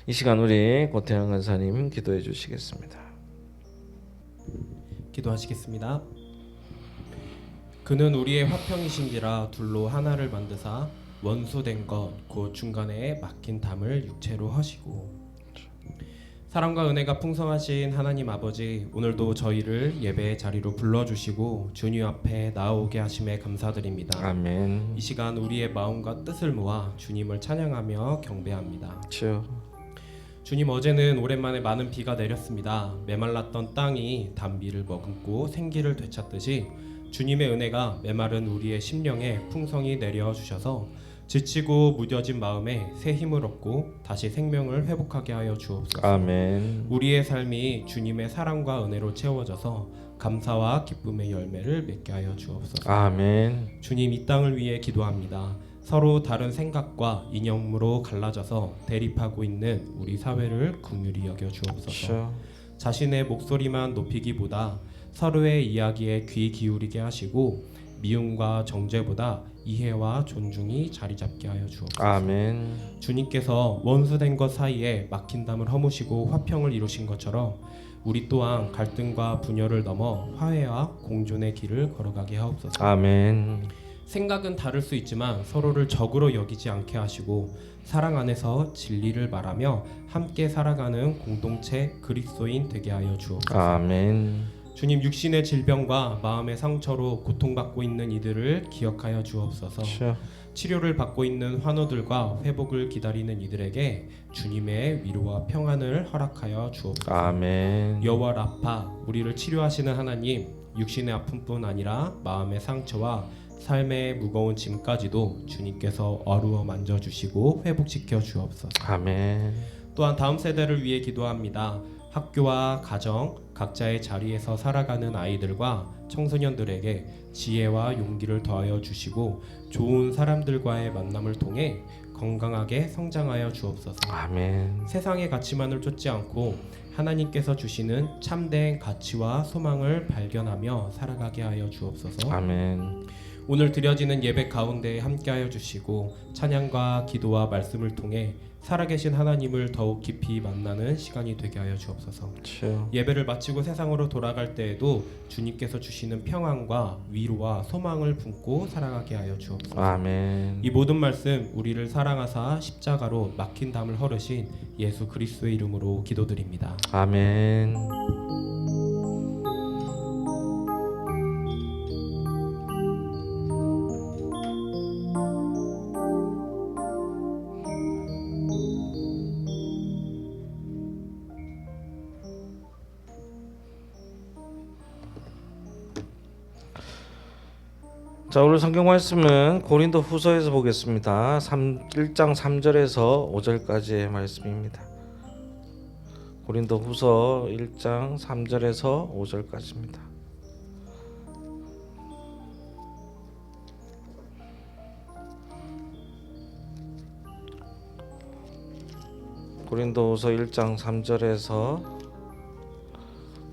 이 시간 우리 고태영 간사님 기도해 주시겠습니다. 기도하시겠습니다. 그는 우리의 화평이신지라 둘로 하나를 만드사 원수된 것 곧 중간에 막힌 담을 육체로 하시고. 사랑과 은혜가 풍성하신 하나님 아버지, 오늘도 저희를 예배의 자리로 불러주시고 주님 앞에 나아오게 하심에 감사드립니다. 아멘. 이 시간 우리의 마음과 뜻을 모아 주님을 찬양하며 경배합니다. 주여. 주님, 어제는 오랜만에 많은 비가 내렸습니다. 메말랐던 땅이 단비를 머금고 생기를 되찾듯이 주님의 은혜가 메마른 우리의 심령에 풍성히 내려주셔서 지치고 무뎌진 마음에 새 힘을 얻고 다시 생명을 회복하게 하여 주옵소서. 아멘. 우리의 삶이 주님의 사랑과 은혜로 채워져서 감사와 기쁨의 열매를 맺게 하여 주옵소서. 아멘. 주님, 이 땅을 위해 기도합니다. 서로 다른 생각과 이념으로 갈라져서 대립하고 있는 우리 사회를 긍휼히 여겨 주옵소서. 주여. 자신의 목소리만 높이기보다 서로의 이야기에 귀 기울이게 하시고 미움과 정죄보다 이해와 존중이 자리 잡게 하여 주옵소서. 아멘. 주님께서 원수된 것 사이에 막힌 담을 허무시고 화평을 이루신 것처럼 우리 또한 갈등과 분열을 넘어 화해와 공존의 길을 걸어가게 하옵소서. 아멘. 생각은 다를 수 있지만 서로를 적으로 여기지 않게 하시고 사랑 안에서 진리를 말하며 함께 살아가는 공동체 그리스도인 되게 하여 주옵소서. 아멘. 주님, 육신의 질병과 마음의 상처로 고통받고 있는 이들을 기억하여 주옵소서. 주여. 치료를 받고 있는 환우들과 회복을 기다리는 이들에게 주님의 위로와 평안을 허락하여 주옵소서. 아멘. 여호와 라파, 우리를 치료하시는 하나님, 육신의 아픔뿐 아니라 마음의 상처와 삶의 무거운 짐까지도 주님께서 어루어 만져주시고 회복시켜 주옵소서. 아멘. 또한 다음 세대를 위해 기도합니다. 학교와 가정, 각자의 자리에서 살아가는 아이들과 청소년들에게 지혜와 용기를 더하여 주시고 좋은 사람들과의 만남을 통해 건강하게 성장하여 주옵소서. 아멘. 세상의 가치만을 쫓지 않고 하나님께서 주시는 참된 가치와 소망을 발견하며 살아가게 하여 주옵소서. 아멘. 오늘 드려지는 예배 가운데 함께하여 주시고 찬양과 기도와 말씀을 통해 살아계신 하나님을 더욱 깊이 만나는 시간이 되게 하여 주옵소서. 주여. 예배를 마치고 세상으로 돌아갈 때에도 주님께서 주시는 평안과 위로와 소망을 품고 살아가게 하여 주옵소서. 아멘. 이 모든 말씀 우리를 사랑하사 십자가로 막힌 담을 헐으신 예수 그리스도의 이름으로 기도드립니다. 아멘. 자, 오늘 성경 말씀은 고린도 후서에서 보겠습니다. 1장 3절에서 5절까지의 말씀입니다. 고린도 후서 1장 3절에서 5절까지입니다. 고린도 후서 1장 3절에서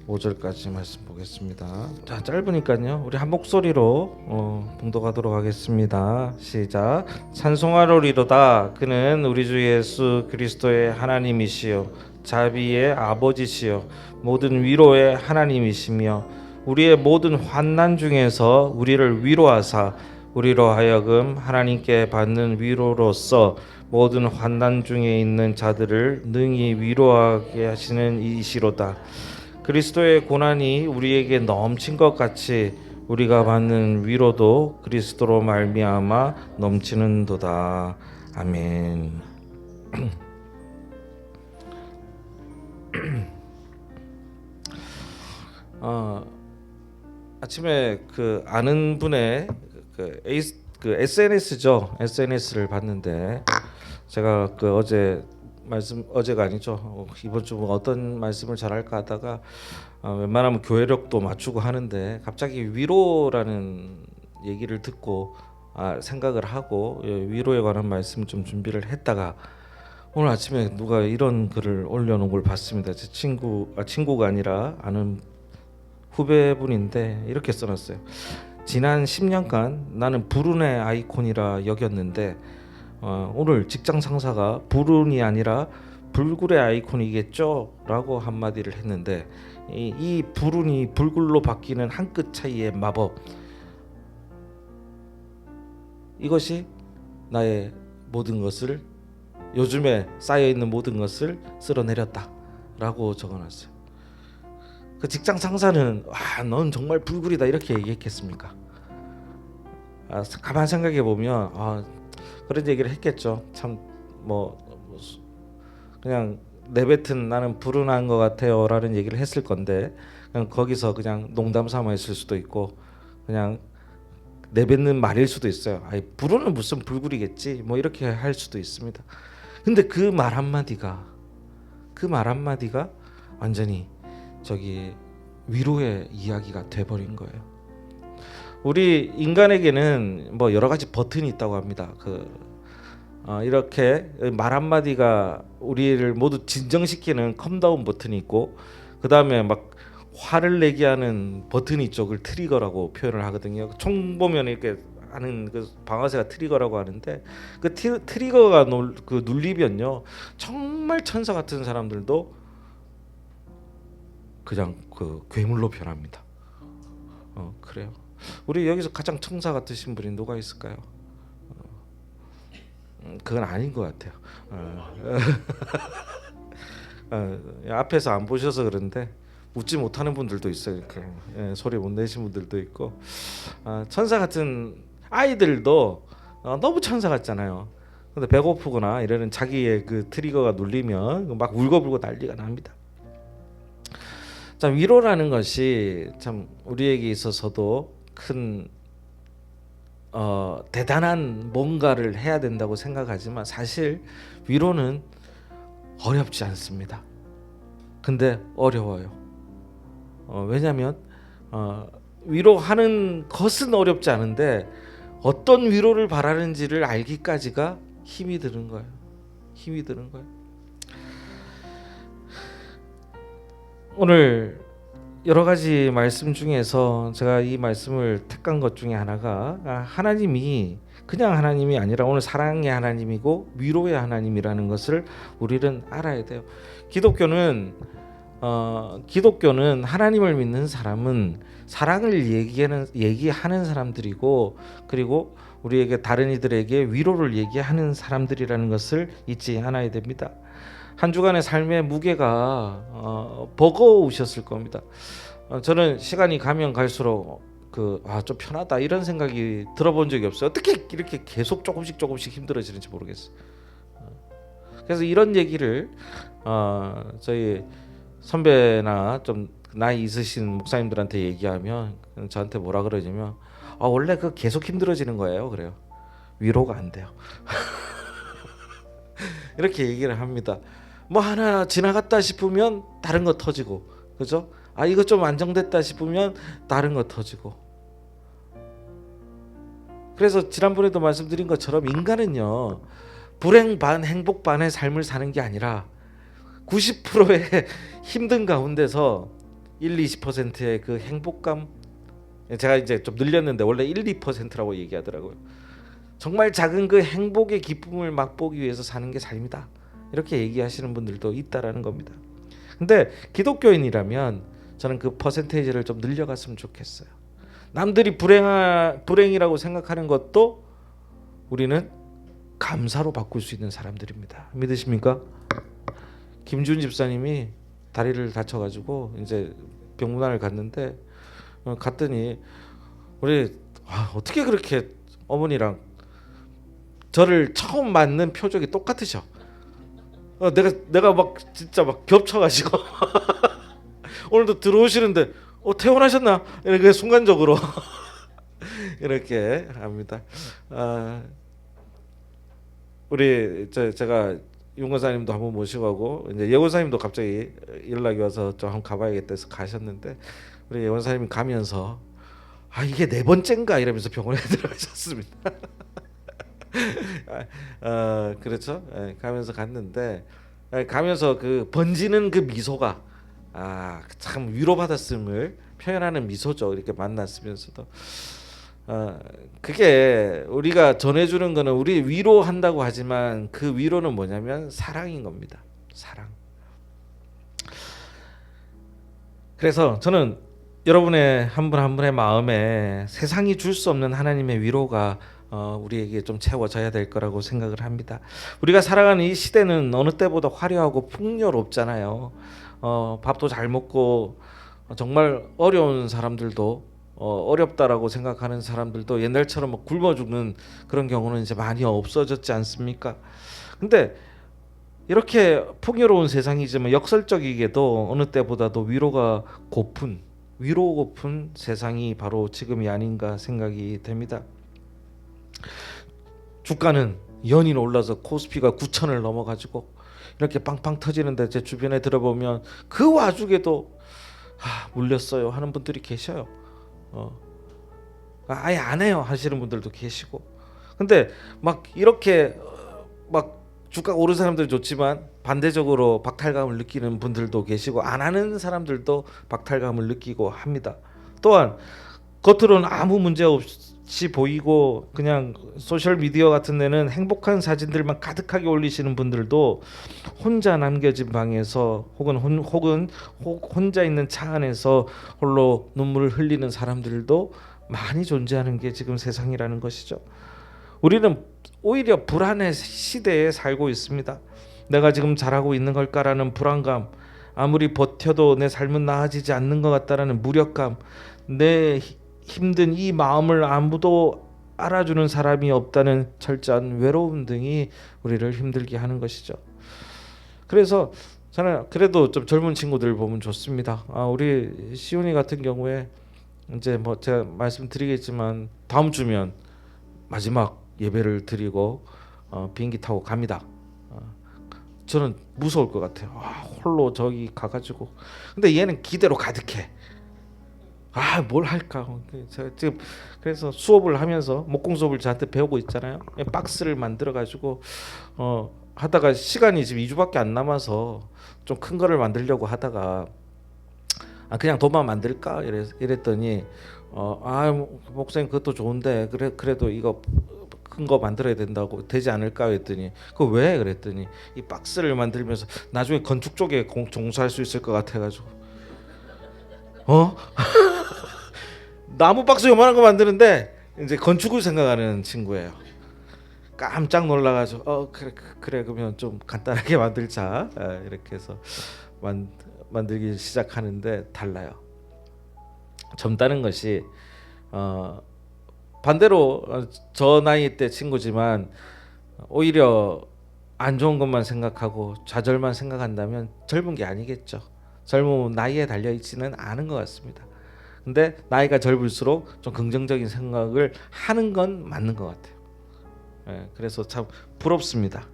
5절까지 말씀 보겠습니다. 자, 짧으니까요. 우리 한 목소리로 봉독하도록 하겠습니다. 시작. 찬송하노리로다. 그는 우리 주 예수 그리스도의 하나님이시요 자비의 아버지시요 모든 위로의 하나님이시며 우리의 모든 환난 중에서 우리를 위로하사 우리로 하여금 하나님께 받는 위로로서 모든 환난 중에 있는 자들을 능히 위로하게 하시는 이시로다. 그리스도의 고난이 우리에게 넘친 것 같이 우리가 받는 위로도 그리스도로 말미암아 넘치는도다. 아멘. 아침에 그 아는 분의 그 SNS죠. SNS를 봤는데 제가 그 어제가 아니죠. 이번 주 어떤 말씀을 잘할까 하다가 웬만하면 교회력도 맞추고 하는데 갑자기 위로라는 얘기를 듣고 생각을 하고 위로에 관한 말씀 좀 준비를 했다가 오늘 아침에 누가 이런 글을 올려놓은 걸 봤습니다. 제 친구가 아니라 아는 후배분인데 이렇게 써놨어요. 지난 10년간 나는 불운의 아이콘이라 여겼는데 오늘 직장 상사가 불운이 아니라 불굴의 아이콘이겠죠?라고 한마디를 했는데 이 불운이 불굴로 바뀌는 한 끗 차이의 마법, 이것이 나의 모든 것을, 요즘에 쌓여있는 모든 것을 쓸어내렸다라고 적어놨어요. 그 직장 상사는 넌 정말 불굴이다 이렇게 얘기했겠습니까? 가만 생각해 보면 그런 얘기를 했겠죠. 참 그냥 내뱉은 나는 불운한 것 같아요라는 얘기를 했을 건데, 그냥 거기서 그냥 농담 삼아 했을 수도 있고 그냥 내뱉는 말일 수도 있어요. 불운은 무슨 불굴이겠지 뭐 이렇게 할 수도 있습니다. 근데 그 말 한마디가 완전히 위로의 이야기가 돼버린 거예요. 우리 인간에게는 뭐 여러 가지 버튼이 있다고 합니다. 이렇게 말 한마디가 우리를 모두 진정시키는 컴다운 버튼이 있고, 그 다음에 막 화를 내게 하는 버튼이 있죠. 그걸 트리거라고 표현을 하거든요. 총 보면 이렇게 하는 그 방아쇠가 트리거라고 하는데, 그 트리거가 눌리면요 정말 천사 같은 사람들도 그냥 그 괴물로 변합니다. 그래요. 우리 여기서 가장 천사 같으신 분이 누가 있을까요? 그건 아닌 것 같아요. 앞에서 안 보셔서 그런데 웃지 못하는 분들도 있어요. 이렇게 소리 못 내신 분들도 있고, 천사 같은 아이들도 너무 천사 같잖아요. 근데 배고프거나 이러는 자기의 그 트리거가 눌리면 막 울고불고 난리가 납니다. 참 위로라는 것이 참 우리에게 있어서도 큰 대단한 뭔가를 해야 된다고 생각하지만, 사실 위로는 어렵지 않습니다. 근데 어려워요. 왜냐하면 위로하는 것은 어렵지 않은데 어떤 위로를 바라는지를 알기까지가 힘이 드는 거예요. 오늘 여러 가지 말씀 중에서 제가 이 말씀을 택한 것 중에 하나가, 하나님이 그냥 하나님이 아니라 오늘 사랑의 하나님이고 위로의 하나님이라는 것을 우리는 알아야 돼요. 기독교는 하나님을 믿는 사람은 사랑을 얘기하는 사람들이고, 그리고 우리에게 다른 이들에게 위로를 얘기하는 사람들이라는 것을 잊지 않아야 됩니다. 한 주간의 삶의 무게가 버거우셨을 겁니다. 저는 시간이 가면 갈수록 좀 편하다 이런 생각이 들어본 적이 없어요. 어떻게 이렇게 계속 조금씩 힘들어지는지 모르겠어요. 그래서 이런 얘기를 저희 선배나 좀 나이 있으신 목사님들한테 얘기하면 저한테 뭐라 그러냐면, 원래 계속 힘들어지는 거예요. 그래요. 위로가 안 돼요. 이렇게 얘기를 합니다. 뭐 하나 지나갔다 싶으면 다른 거 터지고, 그죠? 이거 좀 안정됐다 싶으면 다른 거 터지고. 그래서 지난번에도 말씀드린 것처럼 인간은요 불행 반 행복 반의 삶을 사는 게 아니라 90%의 힘든 가운데서 1-20%의 그 행복감, 제가 이제 좀 늘렸는데 원래 1-2%라고 얘기하더라고요. 정말 작은 그 행복의 기쁨을 맛보기 위해서 사는 게 삶이다, 이렇게 얘기하시는 분들도 있다라는 겁니다. 근데 기독교인이라면 저는 그 퍼센테이지를 좀 늘려갔으면 좋겠어요. 남들이 불행이라고 생각하는 것도 우리는 감사로 바꿀 수 있는 사람들입니다. 믿으십니까? 김준 집사님이 다리를 다쳐가지고 이제 병문안을 갔는데, 갔더니 우리 어떻게 그렇게 어머니랑 저를 처음 맞는 표정이 똑같으셔. 내가 막 진짜 막 겹쳐가지고 오늘도 들어오시는데 퇴원하셨나? 이렇게 순간적으로 이렇게 합니다. 우리 제가 윤권사님도 한번 모시고 가고, 이제 예원사님도 갑자기 연락이 와서 좀 한번 가봐야겠다 해서 가셨는데, 우리 예원사님이 가면서 이게 4번째인가 이러면서 병원에 들어가셨습니다. 그렇죠. 가면서 갔는데, 가면서 그 번지는 그 미소가 참 위로받았음을 표현하는 미소죠. 이렇게 만났으면서도 그게 우리가 전해주는 거는, 우리 위로한다고 하지만 그 위로는 뭐냐면 사랑인 겁니다. 사랑. 그래서 저는 여러분의 한 분 한 분의 마음에 세상이 줄 수 없는 하나님의 위로가 우리에게 좀 채워져야 될 거라고 생각을 합니다. 우리가 살아가는 이 시대는 어느 때보다 화려하고 풍요롭잖아요. 밥도 잘 먹고 정말 어려운 사람들도 어렵다라고 생각하는 사람들도 옛날처럼 막 굶어 죽는 그런 경우는 이제 많이 없어졌지 않습니까? 근데 이렇게 풍요로운 세상이지만 역설적이게도 어느 때보다도 위로 고픈 세상이 바로 지금이 아닌가 생각이 됩니다. 주가는 연일 올라서 코스피가 9천을 넘어가지고 이렇게 빵빵 터지는데 제 주변에 들어보면 그 와중에도 물렸어요 하는 분들이 계셔요. 아예 안 해요 하시는 분들도 계시고. 근데 막 이렇게 막 주가가 오른 사람들이 좋지만 반대적으로 박탈감을 느끼는 분들도 계시고 안 하는 사람들도 박탈감을 느끼고 합니다. 또한 겉으로는 아무 문제 없이 보이고 그냥 소셜 미디어 같은 데는 행복한 사진들만 가득하게 올리시는 분들도 혼자 남겨진 방에서 혹은 혼자 있는 차 안에서 홀로 눈물을 흘리는 사람들도 많이 존재하는 게 지금 세상이라는 것이죠. 우리는 오히려 불안의 시대에 살고 있습니다. 내가 지금 잘하고 있는 걸까라는 불안감, 아무리 버텨도 내 삶은 나아지지 않는 것 같다라는 무력감, 내 힘든 이 마음을 아무도 알아주는 사람이 없다는 철저한 외로움 등이 우리를 힘들게 하는 것이죠. 그래서 저는 그래도 좀 젊은 친구들 보면 좋습니다. 우리 시온이 같은 경우에 이제 뭐 제가 말씀드리겠지만 다음 주면 마지막 예배를 드리고 비행기 타고 갑니다. 저는 무서울 것 같아요. 홀로 저기 가가지고. 근데 얘는 기대로 가득해. 뭘 할까? 제가 지금 그래서 수업을 하면서 목공 수업을 저한테 배우고 있잖아요. 박스를 만들어 가지고 하다가 시간이 지금 2주밖에 안 남아서 좀 큰 거를 만들려고 하다가 그냥 도마 만들까 이랬더니 목사님 그것도 좋은데 그래도 이거 큰 거 만들어야 된다고 되지 않을까 했더니 그거 왜 그랬더니 이 박스를 만들면서 나중에 건축 쪽에 종사할 수 있을 것 같아가지고 나무 박스 요만한 거 만드는데 이제 건축을 생각하는 친구예요. 깜짝 놀라가지고 그래 그러면 좀 간단하게 만들자 이렇게 해서 만들기 시작하는데 달라요. 젊다는 것이 반대로 저 나이 때 친구지만 오히려 안 좋은 것만 생각하고 좌절만 생각한다면 젊은 게 아니겠죠. 젊음은 나이에 달려 있지는 않은 것 같습니다. 근데 나이가 젊을수록 좀 긍정적인 생각을 하는 건 맞는 것 같아요. 그래서 참 부럽습니다.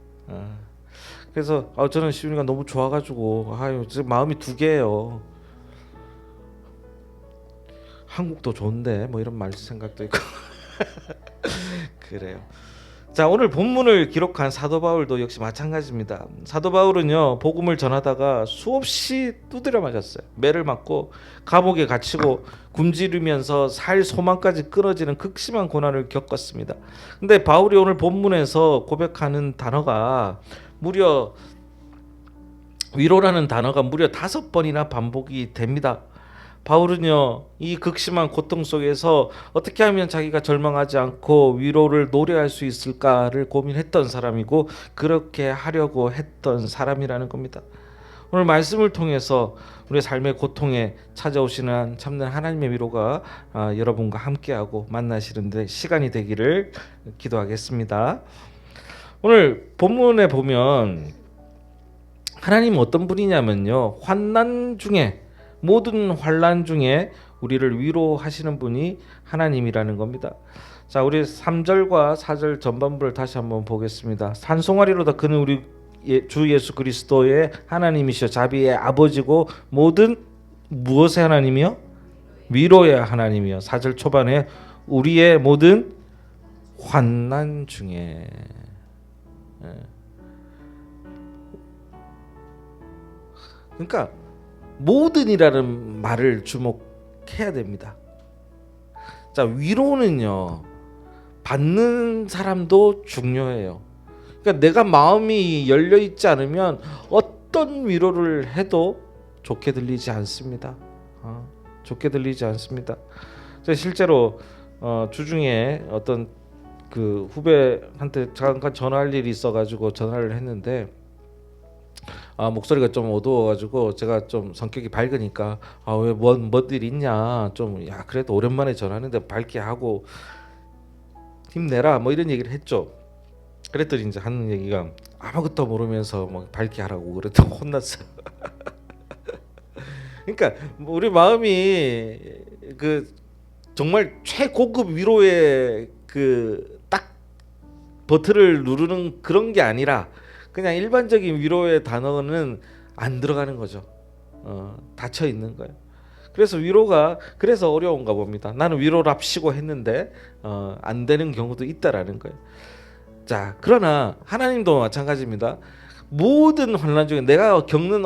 그래서 저는 시윤이가 너무 좋아가지고 지금 마음이 두 개예요. 한국도 좋은데 뭐 이런 말 생각도 있고 그래요. 자, 오늘 본문을 기록한 사도 바울도 역시 마찬가지입니다. 사도 바울은요 복음을 전하다가 수없이 두드려 맞았어요. 매를 맞고 감옥에 갇히고 굶주리면서 살 소망까지 끊어지는 극심한 고난을 겪었습니다. 근데 바울이 오늘 본문에서 고백하는 단어가 무려 위로라는 단어가 무려 5번이나 반복이 됩니다. 바울은요 이 극심한 고통 속에서 어떻게 하면 자기가 절망하지 않고 위로를 노래할 수 있을까를 고민했던 사람이고 그렇게 하려고 했던 사람이라는 겁니다. 오늘 말씀을 통해서 우리 삶의 고통에 찾아오시는 참된 하나님의 위로가 여러분과 함께하고 만나시는데 시간이 되기를 기도하겠습니다. 오늘 본문에 보면 하나님은 어떤 분이냐면요 환난 중에 모든 환난 중에 우리를 위로하시는 분이 하나님이라는 겁니다. 자, 우리 3절과 4절 전반부를 다시 한번 보겠습니다. 찬송하리로다 그는 우리 주 예수 그리스도의 하나님이시여 자비의 아버지고 모든 무엇의 하나님이요? 위로의 하나님이요. 4절 초반에 우리의 모든 환난 중에 그러니까 모든이라는 말을 주목해야 됩니다. 자, 위로는요 받는 사람도 중요해요. 그러니까 내가 마음이 열려 있지 않으면 어떤 위로를 해도 좋게 들리지 않습니다. 좋게 들리지 않습니다. 제가 실제로 주중에 어떤 그 후배한테 잠깐 전화할 일이 있어가지고 전화를 했는데 목소리가 좀 어두워가지고 제가 좀 성격이 밝으니까 왜 뭔 일 있냐 좀 야 그래도 오랜만에 전화하는데 밝게 하고 힘내라 뭐 이런 얘기를 했죠. 그랬더니 이제 하는 얘기가 아무것도 모르면서 뭐 밝게 하라고 그랬더니 혼났어요. 그러니까 우리 마음이 그 정말 최고급 위로의 그 딱 버튼을 누르는 그런 게 아니라 그냥 일반적인 위로의 단어는 안 들어가는 거죠. 닫혀 있는 거예요. 그래서 위로가 그래서 어려운가 봅니다. 나는 위로랍시고 했는데 안 되는 경우도 있다라는 거예요. 자, 그러나 하나님도 마찬가지입니다. 모든 환난 중에 내가 겪는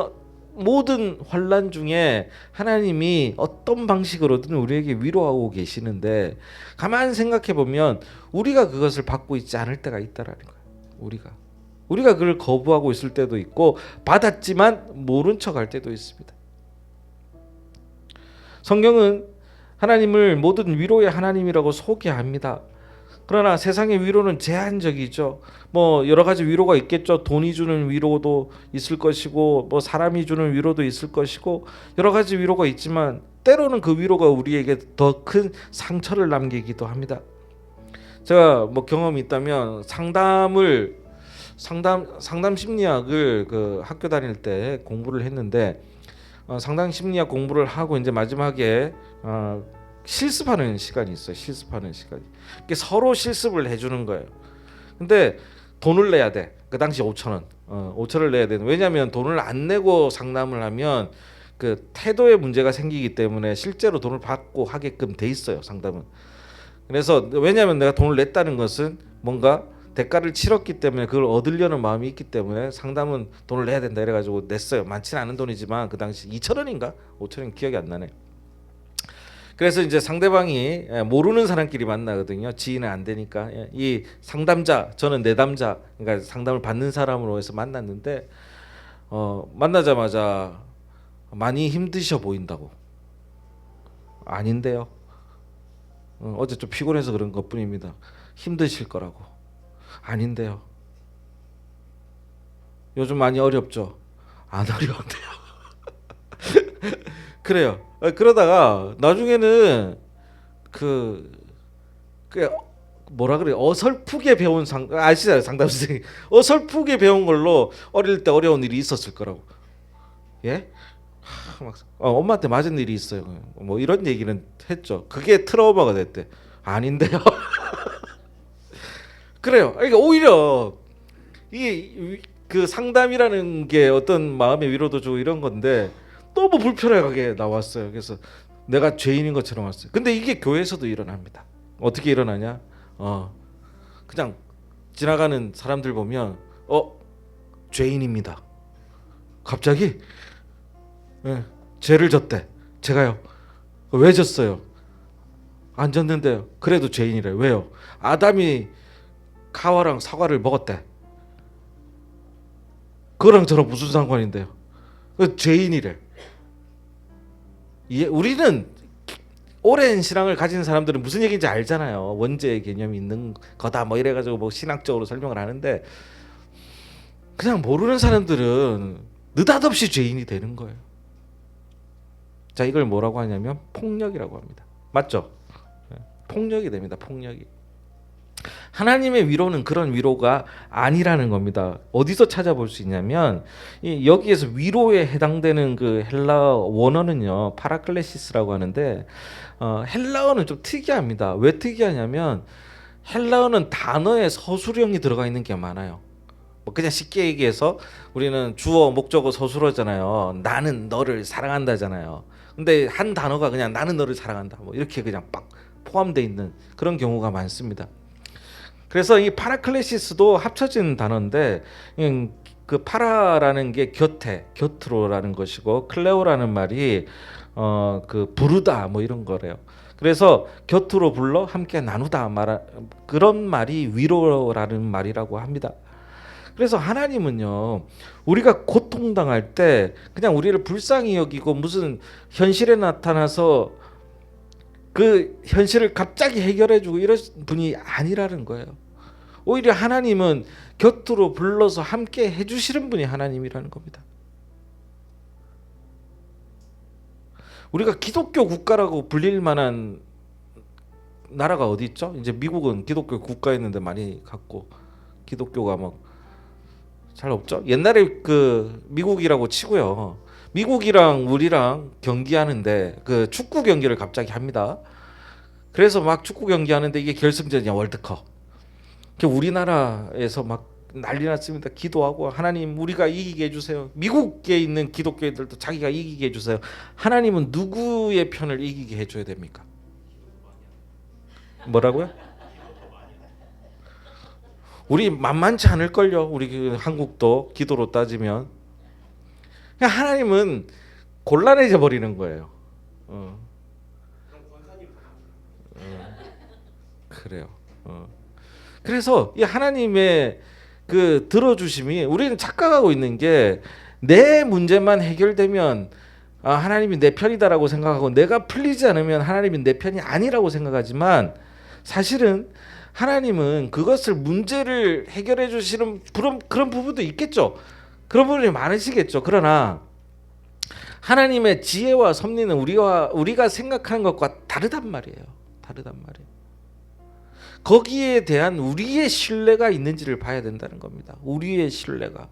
모든 환난 중에 하나님이 어떤 방식으로든 우리에게 위로하고 계시는데 가만 생각해 보면 우리가 그것을 받고 있지 않을 때가 있다라는 거예요. 우리가 그걸 거부하고 있을 때도 있고 받았지만 모른 척할 때도 있습니다. 성경은 하나님을 모든 위로의 하나님이라고 소개합니다. 그러나 세상의 위로는 제한적이죠. 뭐 여러 가지 위로가 있겠죠. 돈이 주는 위로도 있을 것이고 뭐 사람이 주는 위로도 있을 것이고 여러 가지 위로가 있지만 때로는 그 위로가 우리에게 더 큰 상처를 남기기도 합니다. 제가 뭐 경험이 있다면 상담 심리학을 그 학교 다닐 때 공부를 했는데 상담 심리학 공부를 하고 이제 마지막에 실습하는 시간이 있어요. 실습하는 시간이. 서로 실습을 해주는 거예요. 근데 돈을 내야 돼. 그 당시 5,000원. 5,000원을 내야 되는. 왜냐하면 돈을 안 내고 상담을 하면 그 태도에 문제가 생기기 때문에 실제로 돈을 받고 하게끔 돼 있어요. 상담은. 그래서 왜냐하면 내가 돈을 냈다는 것은 뭔가 대가를 치렀기 때문에 그걸 얻으려는 마음이 있기 때문에 상담은 돈을 내야 된다 이래가지고 냈어요. 많지는 않은 돈이지만 그 당시 2,000원인가 5,000원 기억이 안 나네. 그래서 이제 상대방이 모르는 사람끼리 만나거든요. 지인은 안 되니까 이 상담자 저는 내담자 그러니까 상담을 받는 사람으로 해서 만났는데 만나자마자 많이 힘드셔 보인다고. 아닌데요. 어제 좀 피곤해서 그런 것뿐입니다. 힘드실 거라고. 아닌데요. 요즘 많이 어렵죠. 안 어려운데요. 그래요. 그러다가 나중에는 그 뭐라 그래 어설프게 배운 아시잖아요 상담 선생님 어설프게 배운 걸로 어릴 때 어려운 일이 있었을 거라고. 예? 막 엄마한테 맞은 일이 있어요. 뭐 이런 얘기는 했죠. 그게 트라우마가 됐대. 아닌데요. 그래요. 그러니까 오히려 이게 그 상담이라는 게 어떤 마음의 위로도 주고 이런 건데 너무 불편하게 나왔어요. 그래서 내가 죄인인 것처럼 왔어요. 근데 이게 교회에서도 일어납니다. 어떻게 일어나냐? 그냥 지나가는 사람들 보면 죄인입니다. 갑자기 죄를 졌대. 제가요. 왜 졌어요? 안 졌는데요. 그래도 죄인이래요. 왜요? 아담이 카와랑 사과를 먹었대. 그거랑 저랑 무슨 상관인데요? 죄인이래. 우리는 오랜 신앙을 가진 사람들은 무슨 얘기인지 알잖아요. 원죄의 개념이 있는 거다 뭐 이래가지고 뭐 신학적으로 설명을 하는데 그냥 모르는 사람들은 느닷없이 죄인이 되는 거예요. 자, 이걸 뭐라고 하냐면 폭력이라고 합니다. 맞죠? 폭력이 됩니다. 폭력이. 하나님의 위로는 그런 위로가 아니라는 겁니다. 어디서 찾아볼 수 있냐면 여기에서 위로에 해당되는 그 헬라어 원어는요 파라클레시스라고 하는데 헬라어는 좀 특이합니다. 왜 특이하냐면 헬라어는 단어에 서술형이 들어가 있는 게 많아요. 뭐 그냥 쉽게 얘기해서 우리는 주어 목적어 서술어잖아요. 나는 너를 사랑한다잖아요. 근데 한 단어가 그냥 나는 너를 사랑한다 뭐 이렇게 그냥 빡 포함되어 있는 그런 경우가 많습니다. 그래서 이 파라클레시스도 합쳐진 단어인데 그 파라라는 게 곁으로라는 것이고 클레오라는 말이 그 부르다 뭐 이런 거래요. 그래서 곁으로 불러 함께 나누다 그런 말이 위로라는 말이라고 합니다. 그래서 하나님은요, 우리가 고통당할 때 그냥 우리를 불쌍히 여기고 무슨 현실에 나타나서 그 현실을 갑자기 해결해주고 이런 분이 아니라는 거예요. 오히려 하나님은 곁으로 불러서 함께 해주시는 분이 하나님이라는 겁니다. 우리가 기독교 국가라고 불릴 만한 나라가 어디 있죠? 이제 미국은 기독교 국가였는데 많이 갔고 기독교가 막 잘 없죠. 옛날에 그 미국이라고 치고요. 미국이랑 우리랑 경기하는데 그 축구 경기를 갑자기 합니다. 그래서 막 축구 경기하는데 이게 결승전이야, 월드컵. 우리나라에서 막 난리 났습니다. 기도하고 하나님 우리가 이기게 해주세요. 미국에 있는 기독교인들도 자기가 이기게 해주세요. 하나님은 누구의 편을 이기게 해줘야 됩니까? 뭐라고요? 우리 만만치 않을걸요. 우리 그 한국도 기도로 따지면 그냥 하나님은 곤란해져 버리는 거예요. 그래요. 그래서 이 하나님의 그 들어주심이 우리는 착각하고 있는 게 내 문제만 해결되면 하나님이 내 편이다라고 생각하고 내가 풀리지 않으면 하나님이 내 편이 아니라고 생각하지만 사실은 하나님은 그것을 문제를 해결해 주시는 그런 부분도 있겠죠. 그런 부분이 많으시겠죠. 그러나 하나님의 지혜와 섭리는 우리가 생각하는 것과 다르단 말이에요. 다르단 말이에요. 거기에 대한 우리의 신뢰가 있는지를 봐야 된다는 겁니다. 우리의 신뢰가.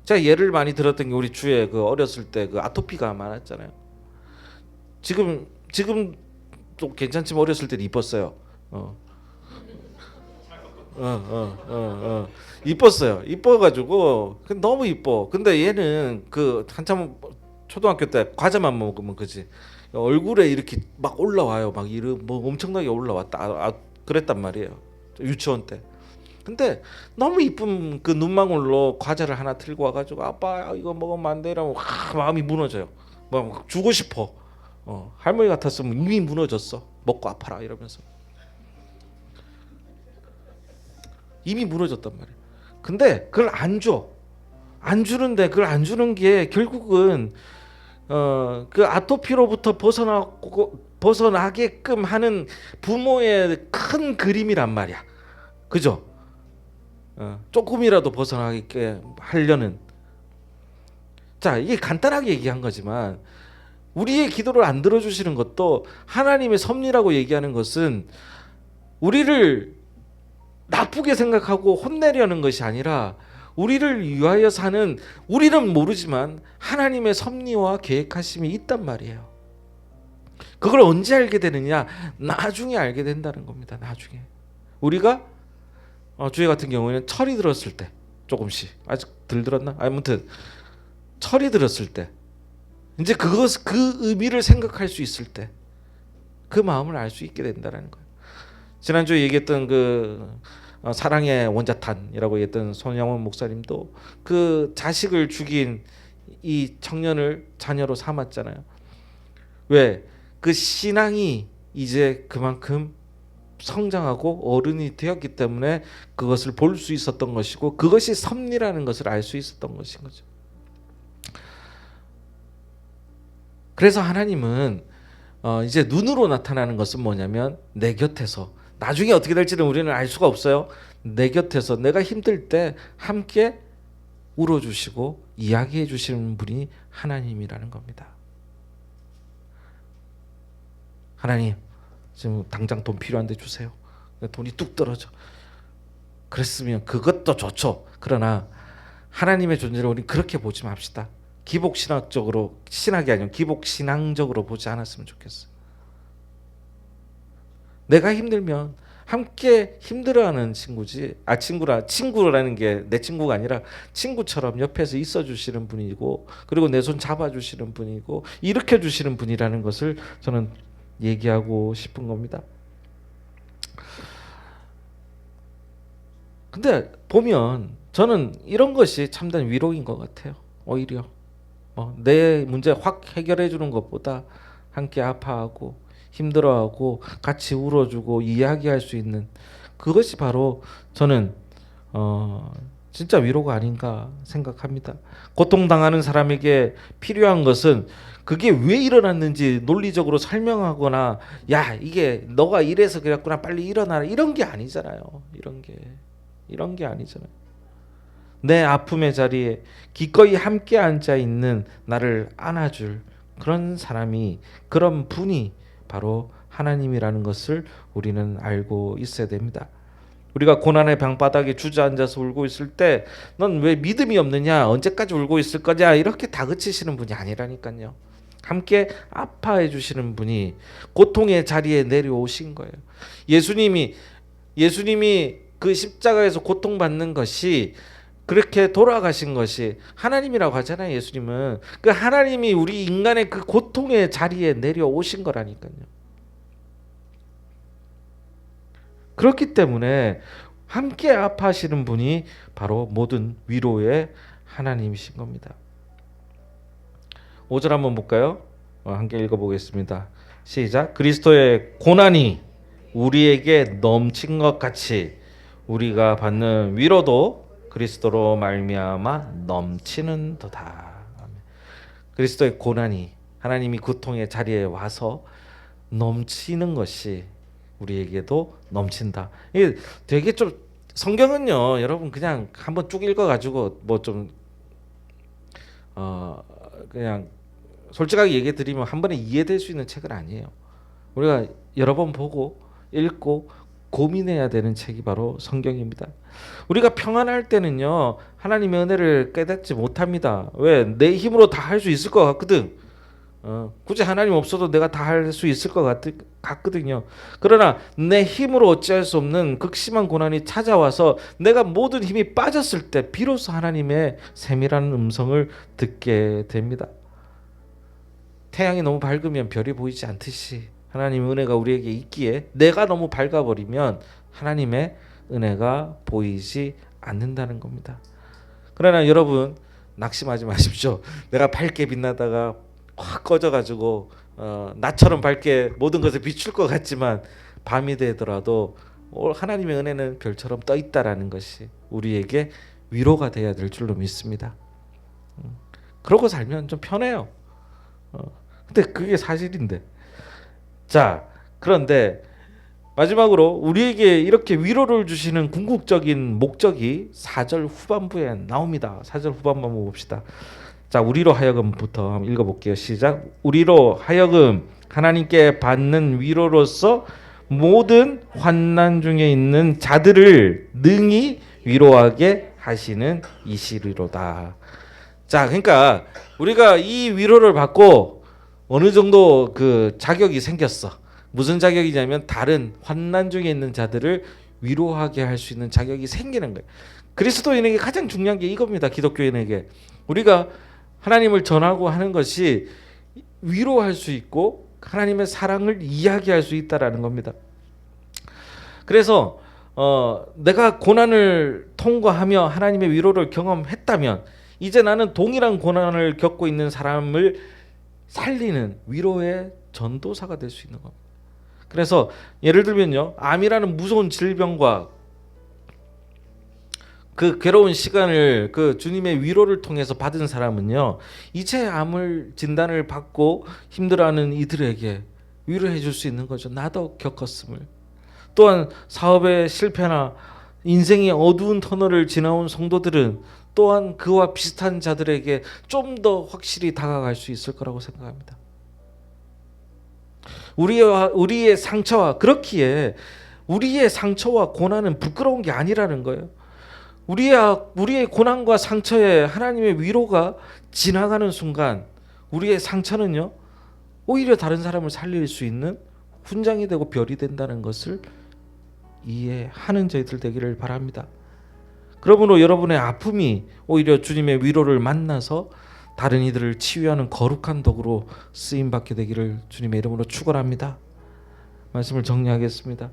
제가 예를 많이 들었던 게 우리 주에 그 어렸을 때 그 아토피가 많았잖아요. 지금 또 괜찮지만 어렸을 때는 이뻤어요. 이뻤어요. 이뻐가지고 너무 이뻐. 근데 얘는 그 한참 초등학교 때 과자만 먹으면 그지 얼굴에 이렇게 막 올라와요. 막 이런 뭐 엄청나게 올라왔다. 그랬단 말이에요. 유치원 때. 근데 너무 이쁜 그 눈망울로 과자를 하나 들고 와가지고 아빠 이거 먹으면 안 돼 이러면 마음이 무너져요. 막 주고 싶어. 할머니 같았으면 이미 무너졌어. 먹고 아파라 이러면서. 이미 무너졌단 말이에요. 근데 그걸 안 줘. 안 주는데 그걸 안 주는 게 결국은 그 아토피로부터 벗어나게끔 하는 부모의 큰 그림이란 말이야. 그죠? 조금이라도 벗어나게 하려는. 자, 이게 간단하게 얘기한 거지만 우리의 기도를 안 들어주시는 것도 하나님의 섭리라고 얘기하는 것은 우리를 나쁘게 생각하고 혼내려는 것이 아니라 우리를 위하여 사는 우리는 모르지만 하나님의 섭리와 계획하심이 있단 말이에요. 그걸 언제 알게 되느냐? 나중에 알게 된다는 겁니다. 나중에. 우리가 주에 같은 경우에는 철이 들었을 때 조금씩 아직 덜 들었나? 아무튼 철이 들었을 때 이제 그 의미를 생각할 수 있을 때 그 마음을 알 수 있게 된다는 거예요. 지난주에 얘기했던 그 사랑의 원자탄이라고 했던 손양원 목사님도 그 자식을 죽인 이 청년을 자녀로 삼았잖아요. 왜? 그 신앙이 이제 그만큼 성장하고 어른이 되었기 때문에 그것을 볼 수 있었던 것이고 그것이 섭리라는 것을 알 수 있었던 것인 거죠. 그래서 하나님은 이제 눈으로 나타나는 것은 뭐냐면 내 곁에서 나중에 어떻게 될지는 우리는 알 수가 없어요. 내 곁에서 내가 힘들 때 함께 울어주시고 이야기해 주시는 분이 하나님이라는 겁니다. 하나님 지금 당장 돈 필요한데 주세요. 돈이 뚝 떨어져. 그랬으면 그것도 좋죠. 그러나 하나님의 존재를 우리는 그렇게 보지 맙시다. 기복신학적으로 신학이 아니라 기복신앙적으로 보지 않았으면 좋겠어요. 내가 힘들면 함께 힘들어하는 친구지. 친구라는 게 내 친구가 아니라 친구처럼 옆에서 있어주시는 분이고 그리고 내 손 잡아주시는 분이고 일으켜 주시는 분이라는 것을 저는 얘기하고 싶은 겁니다. 근데 보면 저는 이런 것이 참된 위로인 것 같아요. 오히려 내 문제 확 해결해 주는 것보다 함께 아파하고 힘들어하고 같이 울어주고 이야기할 수 있는 그것이 바로 저는 진짜 위로가 아닌가 생각합니다. 고통당하는 사람에게 필요한 것은 그게 왜 일어났는지 논리적으로 설명하거나 야 이게 너가 이래서 그랬구나 빨리 일어나라 이런 게 아니잖아요. 이런 게 아니잖아요. 내 아픔의 자리에 기꺼이 함께 앉아 있는 나를 안아줄 그런 사람이 그런 분이 바로 하나님이라는 것을 우리는 알고 있어야 됩니다. 우리가 고난의 방바닥에 주저앉아서 울고 있을 때 넌 왜 믿음이 없느냐 언제까지 울고 있을 거냐 이렇게 다그치시는 분이 아니라니까요. 함께 아파해 주시는 분이 고통의 자리에 내려오신 거예요. 예수님이 그 십자가에서 고통받는 것이 그렇게 돌아가신 것이 하나님이라고 하잖아요. 예수님은 그 하나님이 우리 인간의 그 고통의 자리에 내려오신 거라니까요. 그렇기 때문에 함께 아파하시는 분이 바로 모든 위로의 하나님이신 겁니다. 5절 한번 볼까요? 함께 읽어보겠습니다. 시작. 그리스도의 고난이 우리에게 넘친 것 같이 우리가 받는 위로도 그리스도로 말미암아 넘치는도다. 그리스도의 고난이 하나님이 고통의 자리에 와서 넘치는 것이 우리에게도 넘친다. 이게 되게 좀 성경은요, 여러분 그냥 한번 쭉 읽어가지고 뭐 좀 그냥 솔직하게 얘기해 드리면 한 번에 이해될 수 있는 책은 아니에요. 우리가 여러 번 보고 읽고 고민해야 되는 책이 바로 성경입니다. 우리가 평안할 때는요 하나님의 은혜를 깨닫지 못합니다. 왜? 내 힘으로 다 할 수 있을 것 같거든. 굳이 하나님 없어도 내가 다 할 수 있을 것 같거든요. 그러나 내 힘으로 어찌할 수 없는 극심한 고난이 찾아와서 내가 모든 힘이 빠졌을 때 비로소 하나님의 세밀한 음성을 듣게 됩니다. 태양이 너무 밝으면 별이 보이지 않듯이 하나님의 은혜가 우리에게 있기에 내가 너무 밝아버리면 하나님의 은혜가 보이지 않는다는 겁니다. 그러나 여러분 낙심하지 마십시오. 내가 밝게 빛나다가 확 꺼져가지고 나처럼 밝게 모든 것을 비출 것 같지만 밤이 되더라도 하나님의 은혜는 별처럼 떠 있다라는 것이 우리에게 위로가 돼야 될 줄로 믿습니다. 그러고 살면 좀 편해요. 근데 그게 사실인데. 자, 그런데 마지막으로 우리에게 이렇게 위로를 주시는 궁극적인 목적이 4절 후반부에 나옵니다. 4절 후반부 한번 봅시다. 자, 우리로 하여금부터 한번 읽어볼게요. 시작. 우리로 하여금 하나님께 받는 위로로서 모든 환난 중에 있는 자들을 능히 위로하게 하시는 이시리로다. 자, 그러니까 우리가 이 위로를 받고 어느 정도 그 자격이 생겼어. 무슨 자격이냐면 다른 환난 중에 있는 자들을 위로하게 할 수 있는 자격이 생기는 거예요. 그리스도인에게 가장 중요한 게 이겁니다. 기독교인에게 우리가 하나님을 전하고 하는 것이 위로할 수 있고 하나님의 사랑을 이야기할 수 있다라는 겁니다. 그래서 내가 고난을 통과하며 하나님의 위로를 경험했다면 이제 나는 동일한 고난을 겪고 있는 사람을 살리는 위로의 전도사가 될 수 있는 겁니다. 그래서 예를 들면요, 암이라는 무서운 질병과 그 괴로운 시간을 그 주님의 위로를 통해서 받은 사람은요, 이제 암을 진단을 받고 힘들어하는 이들에게 위로해 줄 수 있는 거죠. 나도 겪었음을. 또한 사업의 실패나 인생의 어두운 터널을 지나온 성도들은 또한 그와 비슷한 자들에게 좀 더 확실히 다가갈 수 있을 거라고 생각합니다. 우리의 상처와 그렇기에 우리의 상처와 고난은 부끄러운 게 아니라는 거예요. 우리의 고난과 상처에 하나님의 위로가 지나가는 순간 우리의 상처는요 오히려 다른 사람을 살릴 수 있는 훈장이 되고 별이 된다는 것을 이해하는 저희들 되기를 바랍니다. 그러므로 여러분의 아픔이 오히려 주님의 위로를 만나서 다른 이들을 치유하는 거룩한 도구로 쓰임받게 되기를 주님의 이름으로 축원합니다. 말씀을 정리하겠습니다.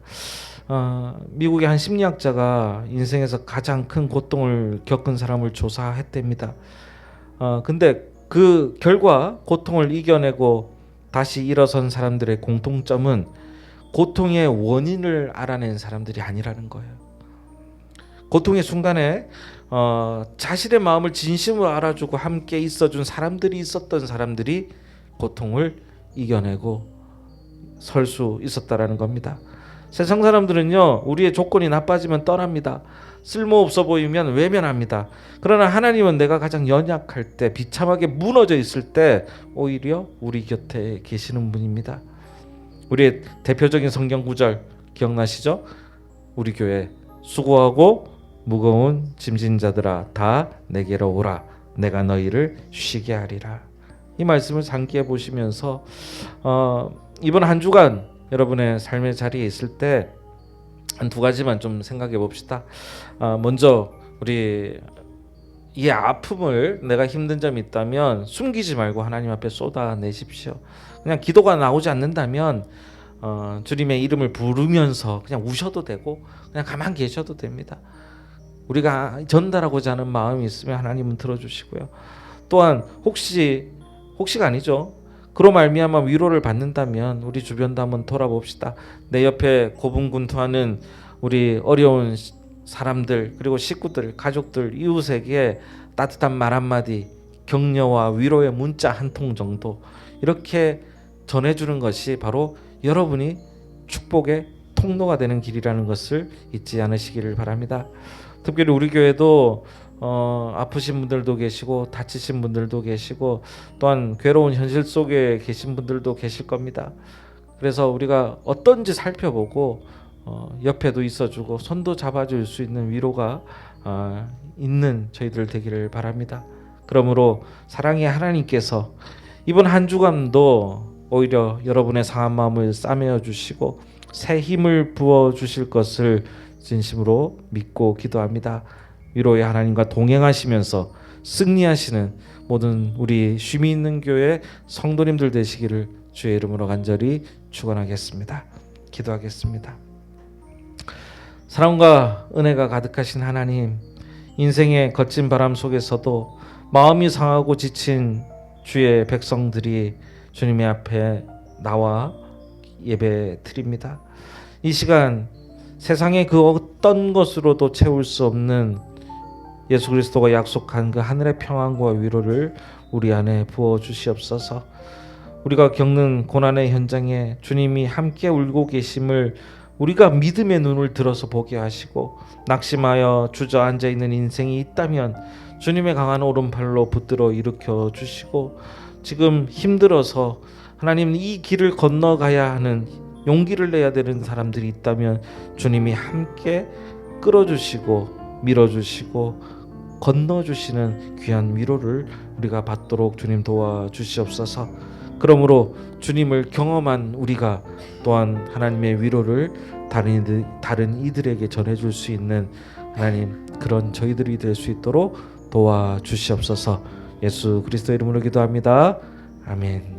미국의 한 심리학자가 인생에서 가장 큰 고통을 겪은 사람을 조사했답니다. 근데 그 결과 고통을 이겨내고 다시 일어선 사람들의 공통점은 고통의 원인을 알아낸 사람들이 아니라는 거예요. 고통의 순간에 자신의 마음을 진심으로 알아주고 함께 있어준 사람들이 있었던 사람들이 고통을 이겨내고 설 수 있었다라는 겁니다. 세상 사람들은요, 우리의 조건이 나빠지면 떠납니다. 쓸모없어 보이면 외면합니다. 그러나 하나님은 내가 가장 연약할 때, 비참하게 무너져 있을 때 오히려 우리 곁에 계시는 분입니다. 우리의 대표적인 성경 구절 기억나시죠? 우리 교회 수고하고 무거운 짐진 자들아 다 내게로 오라 내가 너희를 쉬게 하리라. 이 말씀을 상기해 보시면서 이번 한 주간 여러분의 삶의 자리에 있을 때 한 두 가지만 좀 생각해 봅시다. 먼저 우리 이 아픔을, 내가 힘든 점이 있다면 숨기지 말고 하나님 앞에 쏟아내십시오. 그냥 기도가 나오지 않는다면 주님의 이름을 부르면서 그냥 우셔도 되고 그냥 가만 계셔도 됩니다. 우리가 전달하고자 하는 마음이 있으면 하나님은 들어주시고요. 또한 혹시가 아니죠. 그로 말미암아 위로를 받는다면 우리 주변도 한번 돌아봅시다. 내 옆에 고분군투하는 우리 어려운 사람들, 그리고 식구들, 가족들, 이웃에게 따뜻한 말 한마디, 격려와 위로의 문자 한 통 정도 이렇게 전해주는 것이 바로 여러분이 축복의 통로가 되는 길이라는 것을 잊지 않으시기를 바랍니다. 특별히 우리 교회도 아프신 분들도 계시고 다치신 분들도 계시고 또한 괴로운 현실 속에 계신 분들도 계실 겁니다. 그래서 우리가 어떤지 살펴보고 옆에도 있어주고 손도 잡아줄 수 있는 위로가 있는 저희들 되기를 바랍니다. 그러므로 사랑의 하나님께서 이번 한 주간도 오히려 여러분의 상한 마음을 싸매어 주시고 새 힘을 부어 주실 것을 진심으로 믿고 기도합니다. 위로의 하나님과 동행하시면서 승리하시는 모든 우리 쉼이 있는 교회 성도님들 되시기를 주의 이름으로 간절히 축원하겠습니다. 기도하겠습니다. 사랑과 은혜가 가득하신 하나님, 인생의 거친 바람 속에서도 마음이 상하고 지친 주의 백성들이 주님의 앞에 나와 예배 드립니다. 이 시간 세상의 그 어떤 것으로도 채울 수 없는 예수 그리스도가 약속한 그 하늘의 평안과 위로를 우리 안에 부어 주시옵소서. 우리가 겪는 고난의 현장에 주님이 함께 울고 계심을 우리가 믿음의 눈을 들어서 보게 하시고, 낙심하여 주저앉아 있는 인생이 있다면 주님의 강한 오른팔로 붙들어 일으켜 주시고, 지금 힘들어서 하나님 이 길을 건너가야 하는 용기를 내야 되는 사람들이 있다면 주님이 함께 끌어주시고 밀어주시고 건너주시는 귀한 위로를 우리가 받도록 주님 도와주시옵소서. 그러므로 주님을 경험한 우리가 또한 하나님의 위로를 다른 이들에게 전해줄 수 있는 하나님, 그런 저희들이 될 수 있도록 도와주시옵소서. 예수 그리스도 이름으로 기도합니다. 아멘.